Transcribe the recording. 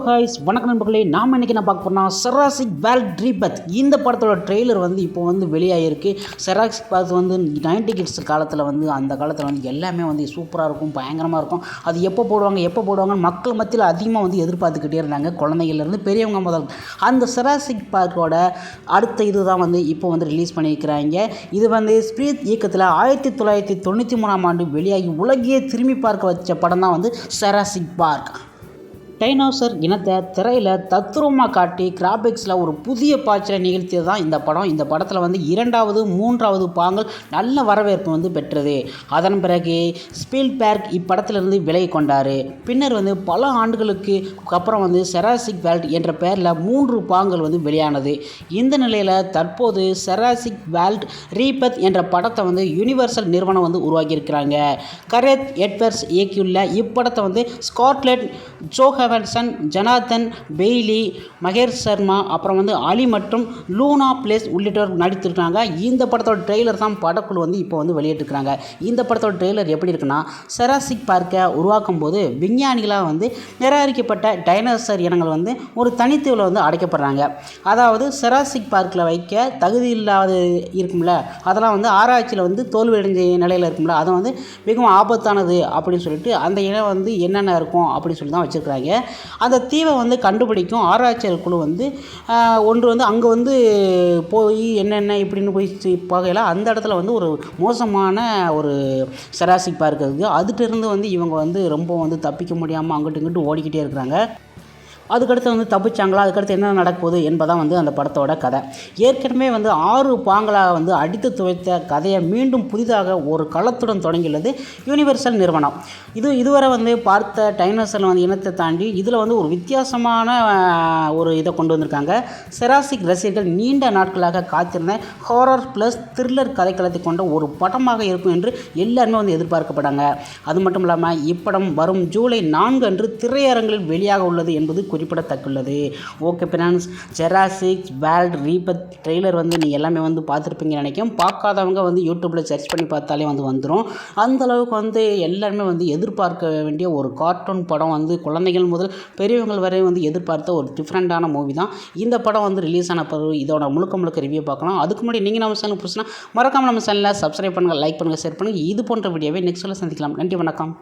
ஹாய்ஸ் வணக்கம் நண்பர்களே. நாம் இன்றைக்கி என்ன பார்க்க போகிறோம்னா ஜுராசிக் வேர்ல்ட் ரீபர்த். இந்த படத்தோட ட்ரெய்லர் வந்து இப்போ வந்து வெளியாகிருக்கு. ஜுராசிக் பார்க் வந்து 90 கிட்ஸ் காலத்தில் வந்து அந்த காலத்தில் வந்து எல்லாமே வந்து சூப்பராக இருக்கும், பயங்கரமாக இருக்கும். அது எப்போ போடுவாங்கன்னு மக்கள் மத்தியில் அதிகமாக வந்து எதிர்பார்த்துக்கிட்டே இருந்தாங்க, குழந்தைகள்லேருந்து பெரியவங்க முதல். அந்த ஜுராசிக் பார்க்கோட அடுத்த இது தான் வந்து இப்போ வந்து ரிலீஸ் பண்ணியிருக்கிறாங்க. இது வந்து ஸ்பிரிட் இயக்கத்தில் 1993 வெளியாகி உலகையே திரும்பி பார்க்க வச்ச படம் தான் வந்து ஜுராசிக் பார்க். டைனோசர் இனத்தை திரையில் தத்ரூபமாக காட்டி கிராபிக்ஸில் ஒரு புதிய பாய்ச்சலை நிகழ்த்தியது தான் இந்த படம். இந்த படத்தில் வந்து 2வது 3வது பாகங்கள் நல்ல வரவேற்பு வந்து பெற்றது. அதன் பிறகு ஸ்பீல்பர்க் இப்படத்திலிருந்து விலகி கொண்டார். பின்னர் வந்து பல ஆண்டுகளுக்கு அப்புறம் வந்து ஜுராசிக் வேர்ல்ட் என்ற பெயரில் 3 பாகங்கள் வந்து வெளியானது. இந்த நிலையில் தற்போது ஜுராசிக் வேர்ல்ட் ரீபர்த் என்ற படத்தை வந்து யூனிவர்சல் நிறுவனம் வந்து உருவாக்கியிருக்கிறாங்க. கரெத் எட்வர்ட்ஸ் இயக்கியுள்ள இப்படத்தை வந்து scarlet Johansson, ஜனாதன் Bailey, Mahesh Sharma, அப்புறம் வந்து அலி மற்றும் லூனா பிளேஸ் உள்ளிட்டோர் நடித்திருக்காங்க. இந்த படத்தோட ட்ரெய்லர் தான் படக்குழு வந்து இப்போ வந்து வெளியிட்டிருக்கிறாங்க. இந்த படத்தோட ட்ரெய்லர் எப்படி இருக்குன்னா, ஜுராசிக் பார்க்கை உருவாக்கும் போது விஞ்ஞானிகளாக வந்து நிராகரிக்கப்பட்ட டைனோசர் இனங்கள் வந்து ஒரு தனித்தீவில் வந்து அடைக்கப்படுறாங்க. அதாவது ஜுராசிக் பார்க்கில் வைக்க தகுதி இல்லாத இருக்கும்ல, அதெல்லாம் வந்து ஆராய்ச்சியில் வந்து தோல்வியடைஞ்ச நிலையில் இருக்கும்ல, அதை வந்து மிகவும் ஆபத்தானது அப்படின்னு சொல்லிட்டு அந்த இனம் வந்து என்னென்ன இருக்கும் அப்படின்னு சொல்லி தான் வச்சுருக்கிறாங்க. அந்த தீவை வந்து கண்டுபிடிக்கும் ஆராய்ச்சியாளர் குழு வந்து ஒன்று வந்து அங்கே வந்து போய் என்னென்ன இப்படின்னு போய் பார்க்கல. அந்த இடத்துல வந்து ஒரு மோசமான ஒரு ஜுராசிக் பார்க் இருக்குது. அதுகிட்டருந்து வந்து இவங்க வந்து ரொம்ப வந்து தப்பிக்க முடியாமல் அங்கிட்டு இங்கிட்டு ஓடிக்கிட்டே இருக்கிறாங்க. அதுக்கடுத்து வந்து தப்பிச்சாங்களா, அதுக்கடுத்து என்ன நடக்க போகுது என்பதான் வந்து அந்த படத்தோட கதை. ஏற்கனவே வந்து 6 பாகங்களாக வந்து அடித்து துவைத்த கதையை மீண்டும் புதிதாக ஒரு களத்துடன் தொடங்கியுள்ளது யூனிவர்சல் நிறுவனம். இதுவரை வந்து பார்த்த டைனோசர் வந்து இனத்தை தாண்டி இதில் வந்து ஒரு வித்தியாசமான ஒரு இதை கொண்டு வந்திருக்காங்க. ஜுராசிக் ரசிகர்கள் நீண்ட நாட்களாக காத்திருந்த ஹாரர் ப்ளஸ் த்ரில்லர் கதைக்களத்தை கொண்ட ஒரு படமாக இருக்கும் என்று எல்லாருமே வந்து எதிர்பார்க்கப்பட்டாங்க. அது மட்டும் இல்லாமல் இப்படம் வரும் ஜூலை 4 அன்று திரையரங்கில் வெளியாக உள்ளது என்பது குறிப்பிடத்தக்குள்ளது. Okay friends, Jurassic World Rebirth trailer வந்து நீங்கள் எல்லாமே வந்து பார்த்துருப்பீங்கன்னு நினைக்கிறேன். பார்க்காதவங்க வந்து யூடியூப்பில் சர்ச் பண்ணி பார்த்தாலே வந்து வந்துடும். அந்தளவுக்கு வந்து எல்லாருமே வந்து எதிர்பார்க்க வேண்டிய ஒரு கார்ட்டூன் படம் வந்து குழந்தைகள் முதல் பெரியவங்கள் வரை வந்து எதிர்பார்த்த ஒரு டிஃப்ரெண்ட்டான மூவி தான் இந்த படம் வந்து ரிலீஸ் ஆன பிறகு இதோட முழுக்க ரிவ்யூ பார்க்கலாம். அதுக்கு முன்னாடி நீங்கள் நம்ம சேனல் புதுசுனா மறக்காமல் நம்ம சேனலில் சப்ஸ்கிரைப் பண்ணுங்கள், லைக் பண்ணுங்கள், ஷேர் பண்ணுங்கள். இது போன்ற வீடியோவை நெக்ஸ்ட்டில் சந்திக்கலாம். நன்றி, வணக்கம்.